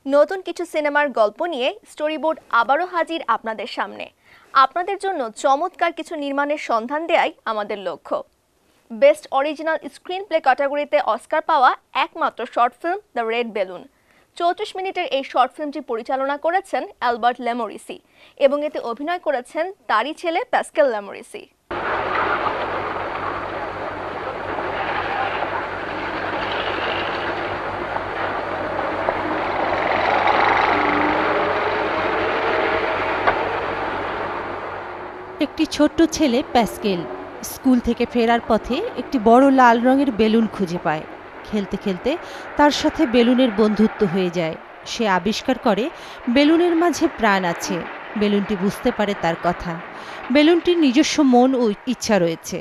নতুন কিছু সিনেমার গল্প নিয়ে স্টোরিবোর্ড আবারও হাজির আপনাদের সামনে। আপনাদের জন্য চমৎকার কিছু নির্মাণের সন্ধান দেয়াই আমাদের লক্ষ্য। বেস্ট অরিজিনাল স্ক্রিন প্লে ক্যাটাগরিতে অস্কার পাওয়া একমাত্র short film the red balloon. 34 মিনিটের এই শর্ট ফিল্মটি পরিচালনা করেছেন অ্যালবার্ট লেমোরিসি এবং এতে অভিনয় করেছেন তারই ছেলে প্যাসকেল লেমোরিসি। একটি ছোট্ট ছেলে প্যাসকেল স্কুল থেকে ফেরার পথে একটি বড় লাল রঙের বেলুন খুঁজে পায়। খেলতে খেলতে তার সাথে বেলুনের বন্ধুত্ব হয়ে যায়। সে আবিষ্কার করে বেলুনের মাঝে প্রাণ আছে। বেলুনটি বুঝতে পারে তার কথা। বেলুনটির নিজস্ব মন ও ইচ্ছা রয়েছে।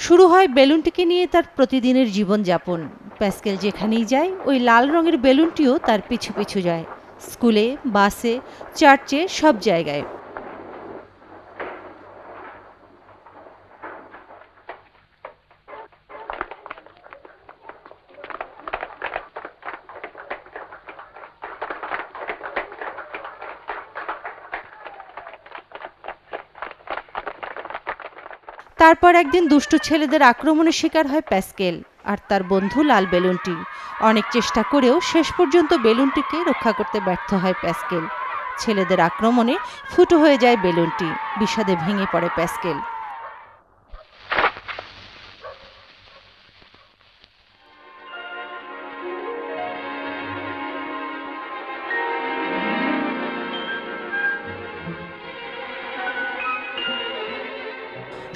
শুরু হয় বেলুনটিকে নিয়ে তার প্রতিদিনের জীবনযাপন। প্যাসকেল যেখানেই যায় ওই লাল রঙের বেলুনটিও তার পিছু পিছু যায়। স্কুলে, বাসে, চার্চে, সব জায়গায়। তারপর একদিন দুষ্ট ছেলেদের আক্রমণের শিকার হয় প্যাসকেল আর তার বন্ধু লাল বেলুনটি। অনেক চেষ্টা করেও শেষ পর্যন্ত বেলুনটিকে রক্ষা করতে ব্যর্থ হয় প্যাসকেল। ছেলেদের আক্রমণে ফুটো হয়ে যায় বেলুনটি। বিষাদে ভেঙে পড়ে প্যাসকেল।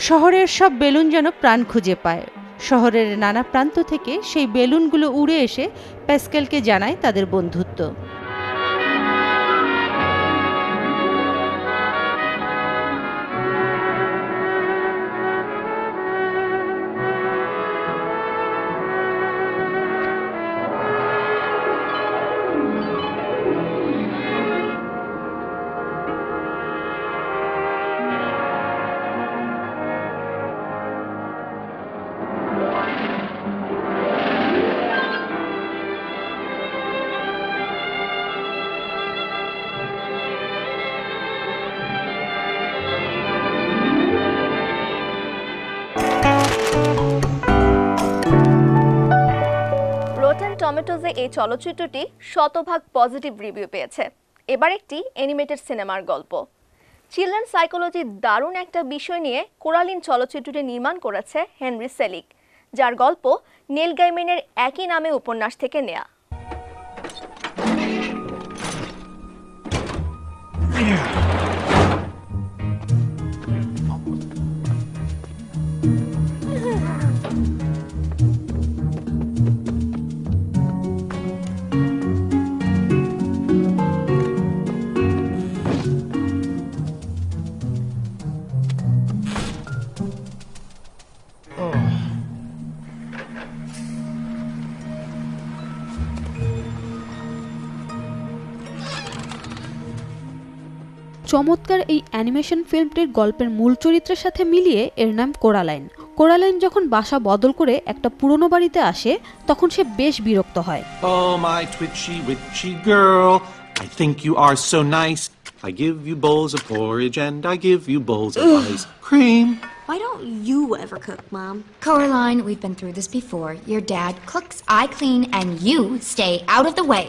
শহরের সব বেলুন যেন প্রাণ খুঁজে পায়। শহরের নানা প্রান্ত থেকে সেই বেলুনগুলো উড়ে এসে প্যাসকেলকে জানায় তাদের বন্ধুত্ব। টমেটোজে এই চলচ্চিত্রটি শতভাগ পজিটিভ রিভিউ পেয়েছে। এবার একটি অ্যানিমেটেড সিনেমার গল্প। চিলড্রেন সাইকোলজির দারুণ একটা বিষয় নিয়ে কোরালিন চলচ্চিত্রটি নির্মাণ করেছে হেনরি সেলিক, যার গল্প নেল গাইম্যানের একই নামে উপন্যাস থেকে নেয়া। চমৎকার এই অ্যানিমেশন ফিল্মটির গল্পের মূল চরিত্রের সাথে মিলিয়ে এর নাম কোরালাইন। কোরালাইন যখন বাসা বদল করে একটা পুরনো বাড়িতে আসে তখন সে বেশ বিরক্ত হয়। Oh my twitchy witchy girl, I think you are so nice. I give you bowls of porridge and I give you bowls of ice cream. Why don't you ever cook, Mom? Coraline, we've been through this before. Your dad cooks, I clean, and you stay out of the way.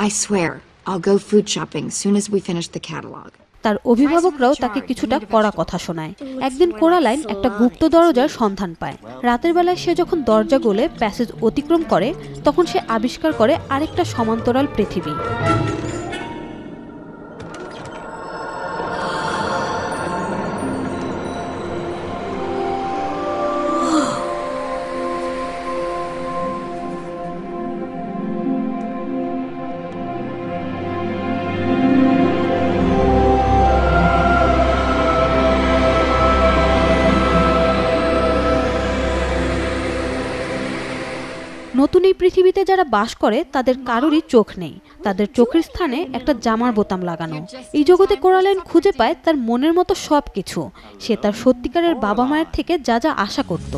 I swear, I'll go food shopping soon as we finish the catalog. তার অভিভাবকরাও তাকে কিছুটা কড়া কথা শোনায়। একদিন coralline একটা গুপ্ত দরজার সন্ধান পায়। রাতের বেলায় সে যখন দরজা গলে প্যাসেজ অতিক্রম করে তখন সে আবিষ্কার করে আরেকটা সমান্তরাল পৃথিবী। পৃথিবীতে যারা বাস করে তাদের কারোরই চোখ নেই, তাদের চোখের স্থানে একটা জামার বোতাম লাগানো। এই জগতে কোরালাইন খুঁজে পায় তার মনের মতো সবকিছু। সে তার সত্যিকারের বাবা মায়ের থেকে যা যা আশা করত।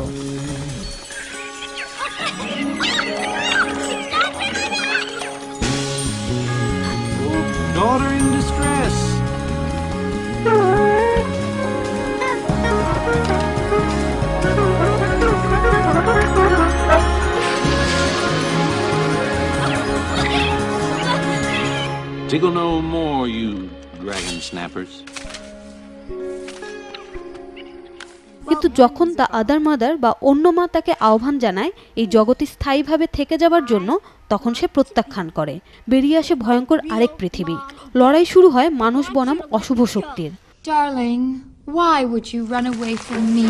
Daughter in distress. Diggle no more, you dragon snappers. কিন্তু যখন দ্য আদার মাদার বা অন্য মা তাকে আহ্বান জানায় এই জগতে স্থায়ীভাবে থেকে যাবার জন্য, তখন সে প্রত্যাখ্যান করে। বেরিয়ে আসে ভয়ঙ্কর আরেক পৃথিবী। লড়াই শুরু হয় মানুষ বনাম অশুভ শক্তির। Darling, why would you run away from me?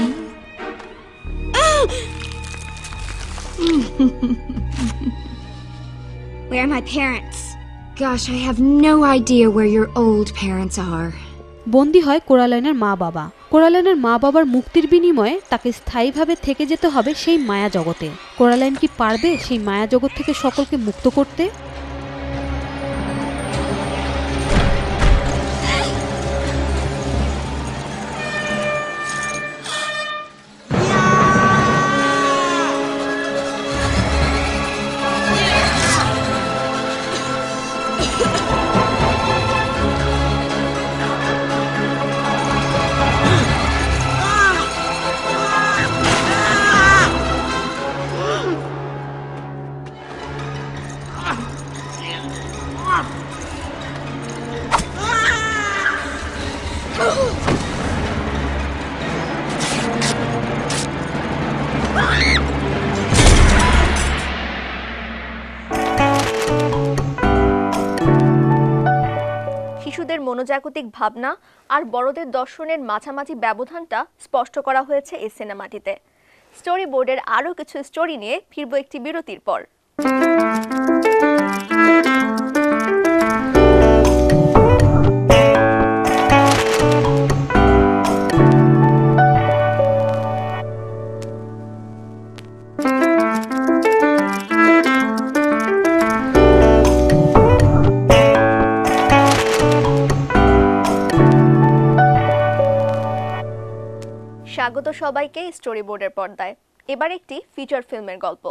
Where are my parents? Gosh, I have no idea where your old parents are. বন্দী হয় কোরালাইনের মা বাবা। কোরালাইনের মা বাবার মুক্তির বিনিময়ে তাকে স্থায়ীভাবে থেকে যেতে হবে সেই মায়া জগতে। কোরালাইন কি পারবে সেই মায়া জগৎ থেকে সকলকে মুক্ত করতে? শিশুদের মনোজাগতিক ভাবনা আর বড়দের দর্শনের মাঝামাঝি ব্যবধানটা স্পষ্ট করা হয়েছে এই সিনেমাটিতে। স্টোরি বোর্ডের আরও কিছু স্টোরি নিয়ে ফিরব একটি বিরতির পর। স্বাগত সবাইকে স্টোরি বোর্ডের পর্দায়। এবার একটি ফিচার ফিল্মের গল্প।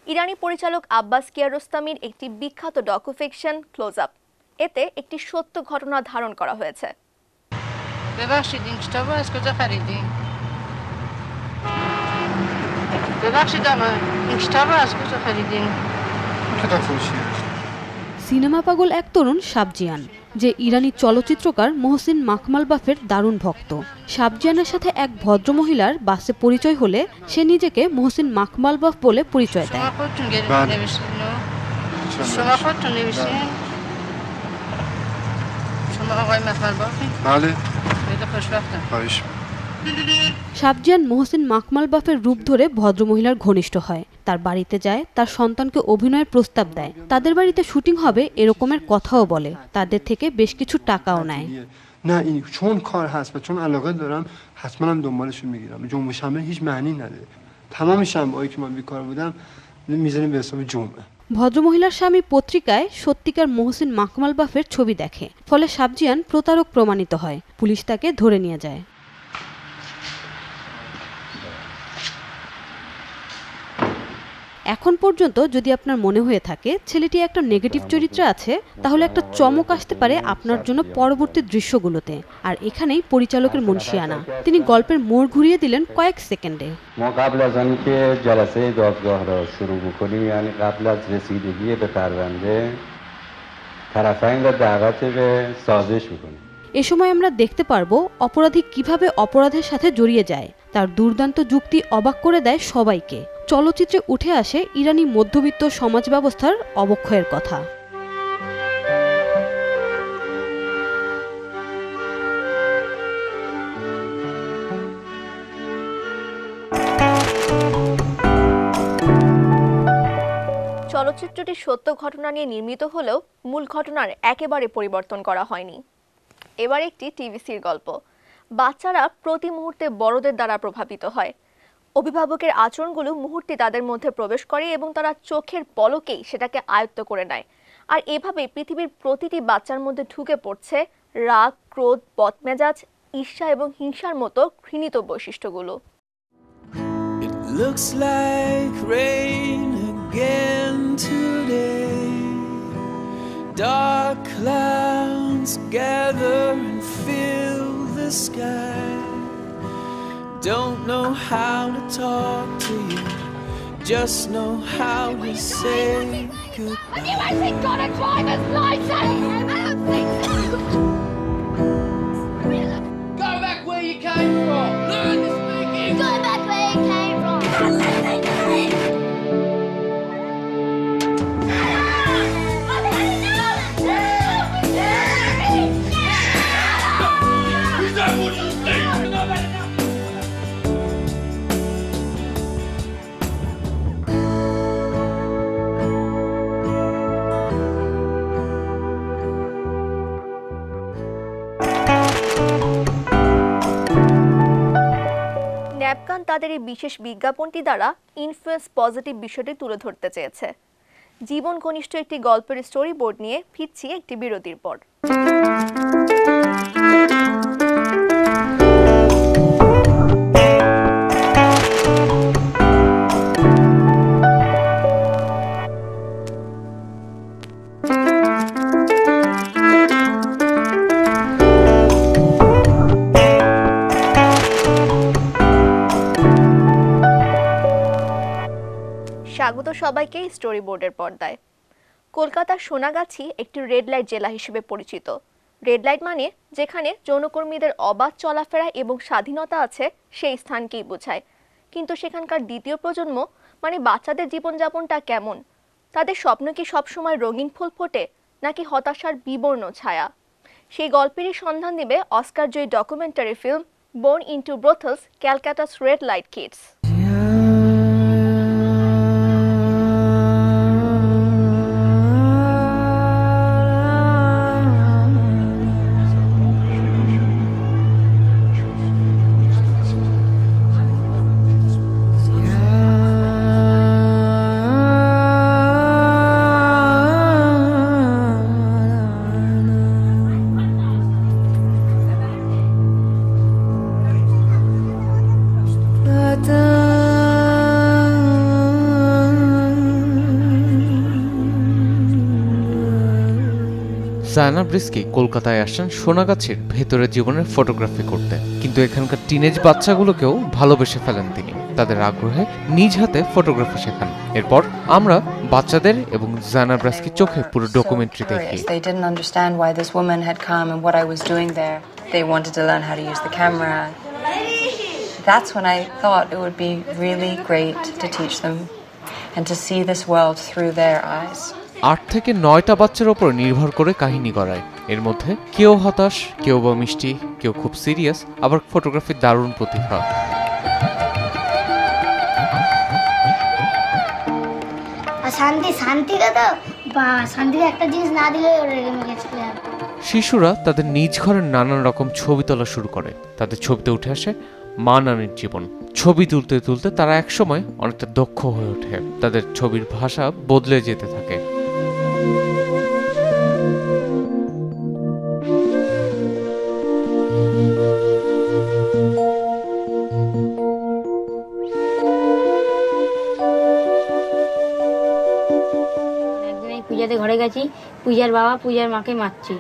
ইরানি পরিচালক আব্বাস কিয়ারোস্তামির একটি বিখ্যাত ডকুফিকশন ক্লোজ আপ। এতে একটি সত্য ঘটনা ধারণ করা হয়েছে। ببخشید این کتابو از کجا خریدین؟ ببخشید آقا این کتابو از کجا خریدین؟ کتاب فروشی. সিনেমা পাগল এক তরুণ শাবজিয়ান, যে ইরানি চলচ্চিত্রকার মোহসিন মাকমালবাফের দারুণ ভক্ত। শাবজিয়ানের সাথে এক ভদ্রমহিলার বাসে পরিচয় হলে সে নিজেকে মোহসিন মাকমালবাফ বলে পরিচয় দেয়। شما خودتون نوشتین؟ شما خودتون نوشتین؟ شما آقای مخملبافی؟ بله. خیلی خوشبختم. خواهش. শাবজিয়ান মোহসিন মাকমালবাফের রূপ ধরে ভদ্রমহিলার ঘনিষ্ঠ হয়, তার বাড়িতে যায়, তার সন্তানকে অভিনয়ের প্রস্তাব দেয়। তাদের বাড়িতে শুটিং হবে এরকমের কথাও বলে, তাদের থেকে বেশ কিছু টাকাও নেয়। نه این چون کار هست و چون علاقه دارم حتما هم دنبالشون میگیرم. جمعه شنبه هیچ معنی نداره. تمام شنبه‌هایی که من بیکار بودم میذاریم به حساب جمعه. ভদ্রমহিলার স্বামী পত্রিকায় সত্যিকার মোহসিন মাকমালবাফের ছবি দেখে, ফলে শাবজিয়ান প্রতারক প্রমাণিত হয়। পুলিশ তাকে ধরে নিয়ে যায়। এখন পর্যন্ত যদি আপনার মনে হয়ে থাকে ছেলেটি একটা নেগেটিভ চরিত্রে আছে, তাহলে একটা চমক আসতে পারে আপনার জন্য পরবর্তী দৃশ্যগুলোতে। আর এখানেই পরিচালকের মুন্সিয়ানা, তিনি গল্পের মোড় ঘুরিয়ে দিলেন কয়েক সেকেন্ডে। ما قبل از آنکه جلسه دادگاه را شروع بکنیم، یعنی قبل از رسیدگی به پرونده، طرفین را دعوت به سازش می‌کنیم। এ সময় আমরা দেখতে পারবো অপরাধী কিভাবে অপরাধের সাথে জড়িয়ে যায়। তার দুর্দান্ত যুক্তি অবাক করে দেয় সবাইকে। চলচ্চিত্রে উঠে আসে ইরানি মধ্যবিত্ত সমাজ ব্যবস্থার অবক্ষয়ের কথা। চলচ্চিত্রটি সত্য ঘটনা নিয়ে নির্মিত হলেও মূল ঘটনার একেবারে পরিবর্তন করা হয়নি। এবার একটি টিভিসির গল্প। বাচ্চারা প্রতি মুহূর্তে বড়দের দ্বারা প্রভাবিত হয়। অভিভাবকের আচরণগুলো মুহূর্তে তাদের মধ্যে প্রবেশ করে এবং তারা চোখের পলকেই সেটাকে আয়ত্ত করে নেয়। আর এভাবে পৃথিবীর প্রতিটি বাচ্চার মধ্যে ঢুকে পড়ছে রাগ, ক্রোধ, বদমেজাজ, ঈর্ষা এবং হিংসার মতো ঘৃণিত বৈশিষ্ট্যগুলো। It looks like rain again today. Dark clouds gather and fill the sky. Don't know how to talk to you, just know how to say goodbye. Have you actually got a driver's license? I don't think so. Go back where you came from. Learn to speak English. Go back where you came from. ন্যাপকান তাদের এই বিশেষ বিজ্ঞাপনটি দ্বারা influence positive বিষয়টি তুলে ধরতে চেয়েছে। জীবন ঘনিষ্ঠ একটি গল্পের স্টোরি বোর্ড নিয়ে ফিরছি একটি বিরতির পর। স্বাগত সবাইকে স্টোরি বোর্ডের পর্দায়। কলকাতার সোনাগাছি একটি রেড লাইট জেলা হিসেবে পরিচিত। রেড লাইট মানে যেখানে যৌনকর্মীদের অবাধ চলাফেরা এবং স্বাধীনতা আছে সেই স্থানকেই বোঝায়। কিন্তু সেখানকার দ্বিতীয় প্রজন্ম মানে বাচ্চাদের জীবনযাপনটা কেমন? তাদের স্বপ্ন কি সবসময় রঙিন ফুল ফোটে নাকি হতাশার বিবর্ণ ছায়া? সেই গল্পেরই সন্ধান দেবে অস্কার জয়ী documentary film born into brothels, Calcutta's red light kids. Zana Briski কলকাতায় আসেন সোনাগাছির ভেতরের জীবনের ফটোগ্রাফি করতে, কিন্তু এখানকার টিনেজ বাচ্চাগুলোকেও ভালোবেসে ফেলেন তিনি। তাদের আগ্রহে নিজ হাতে ফটোগ্রাফি শেখান। এরপর আমরা বাচ্চাদের এবং জায়না ব্রিস্কির চোখে পুরো ডকুমেন্টারি দেখি। They didn't understand why this woman had come and what I was doing there. They wanted to learn how to use the camera. That's when I thought it would be really great to teach them and to see this world through their eyes. 8 থেকে 9টা বাচ্চার উপর নির্ভর করে কাহিনী গড়ায়। এর মধ্যে কেউ হতাশ, কেউ বা মিষ্টি, কেউ খুব সিরিয়াস, আবার ফটোগ্রাফির দারুণ প্রতিভা। শিশুরা তাদের নিজ ঘরের নানান রকম ছবি তোলা শুরু করে। তাদের ছবিতে উঠে আসে মা নানির জীবন। ছবি তুলতে তুলতে তারা একসময় অনেকটা দক্ষ হয়ে ওঠে। তাদের ছবির ভাষা বদলে যেতে থাকে। পূজাতে ঘরে গেছি, পূজার বাবা পূজার মাকে মারছে।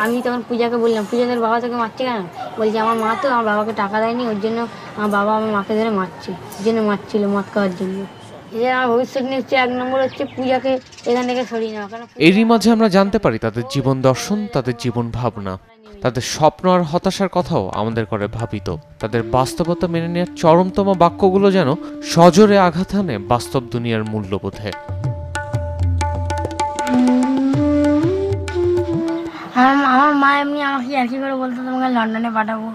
আমি তখন পূজাকে বললাম, পূজা তোর বাবা তোকে মারছে কেন? বলছে আমার মা তো আমার বাবাকে টাকা দেয়নি, ওর জন্য আমার বাবা আমার মাকে ধরে মারছে, ওর জন্য মারছিল মদ খাওয়ার জন্য। এই আমার ভবিষ্যৎ নিয়ে হচ্ছে 1 নম্বর হচ্ছে পূজাকে এখান থেকে সরিয়ে নেওয়া। কারণ এরই মাঝে আমরা জানতে পারি তাদের জীবন দর্শন, তাদের জীবন ভাবনা, তাদের স্বপ্ন আর হতাশার কথাও আমাদের করে ভাবিত। তাদের বাস্তবতা মেনে নেওয়ার চরমতম বাক্যগুলো যেন সজোরে আঘাত হানে বাস্তব দুনিয়ার মূল্যবোধে। আমার মা এমনি আমাকে আর কি করে বলতো তোমাকে লন্ডনে পাঠাবো,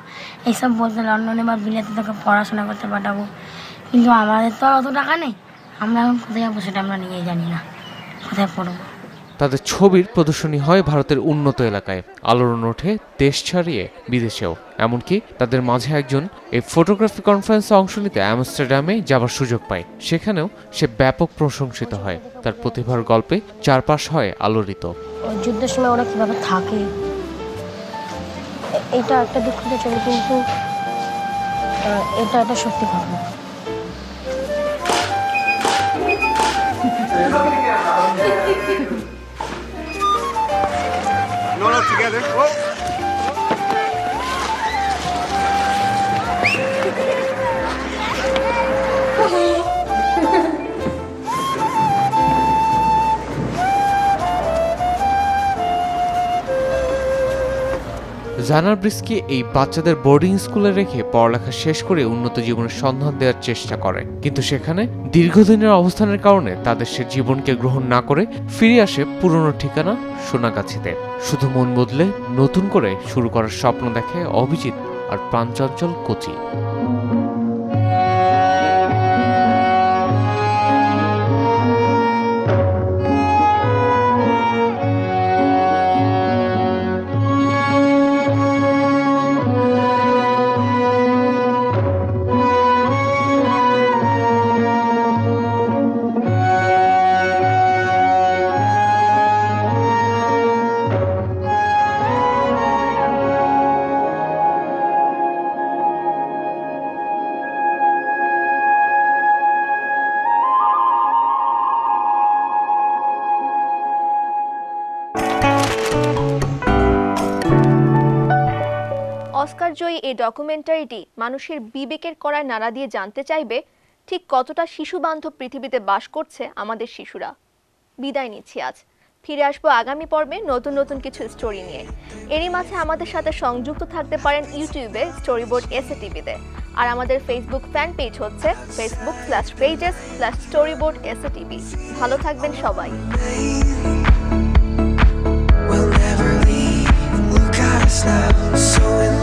এইসব বলতো, লন্ডনে বা বিলেতে তোকে পড়াশোনা করতে পাঠাবো। কিন্তু আমাদের তো আর অত টাকা নেই, আমরা এখন কোথায় যাবো সেটা আমরা নিজেই জানি না, কোথায় পড়বো। তাদের ছবির প্রদর্শনী হয় ভারতের উন্নত এলাকায়, আলোড়ন ওঠে দেশ ছাড়িয়ে বিদেশেও। এমনকি তাদের মাঝে একজন এই ফটোগ্রাফি কনফারেন্সে অংশ নিতে আমস্টারডামে যাবার সুযোগ পায়। সেখানেও সে ব্যাপক প্রশংসিত হয়। তার প্রতিভার গল্পে চারপাশ হয় আলোড়িত। যুদ্ধের সময় ওরা কিভাবে থাকে, এটা একটা দুঃখিত ছবি, কিন্তু এটা একটা সত্যি ঘটনা। জানা ব্রিস্কি এই বাচ্চাদের বোর্ডিং স্কুলে রেখে পড়ালেখা শেষ করে উন্নত জীবনের সন্ধান দেওয়ার চেষ্টা করে, কিন্তু সেখানে দীর্ঘদিনের অবস্থানের কারণে তাদের সে জীবনকে গ্রহণ না করে ফিরে আসে পুরনো ঠিকানা সোনাগাছিতে। শুধু মন বদলে নতুন করে শুরু করার স্বপ্ন দেখে অভিজিৎ আর প্রাণচঞ্চল কোচি। অস্কার জয়ী এই ডকুমেন্টারিটি মানুষের বিবেকের কড়ায় নাড়া দিয়ে জানতে চাইবে ঠিক কতটা শিশুবান্ধব পৃথিবীতে বাস করছে আমাদের শিশুরা। বিদায় নিচ্ছি আজ, ফিরে আসবো আগামী পর্বে নতুন নতুন কিছু স্টোরি নিয়ে। এরই মাঝে আমাদের সাথে সংযুক্ত থাকতে পারেন ইউটিউবে স্টোরিবোর্ড এসএ টিভিতে, আর আমাদের ফেসবুক ফ্যান পেজ হচ্ছে facebook.com/pages/storyboard এসএ টিভি। ভালো থাকবেন সবাই। We'll never leave. Look at us now, so in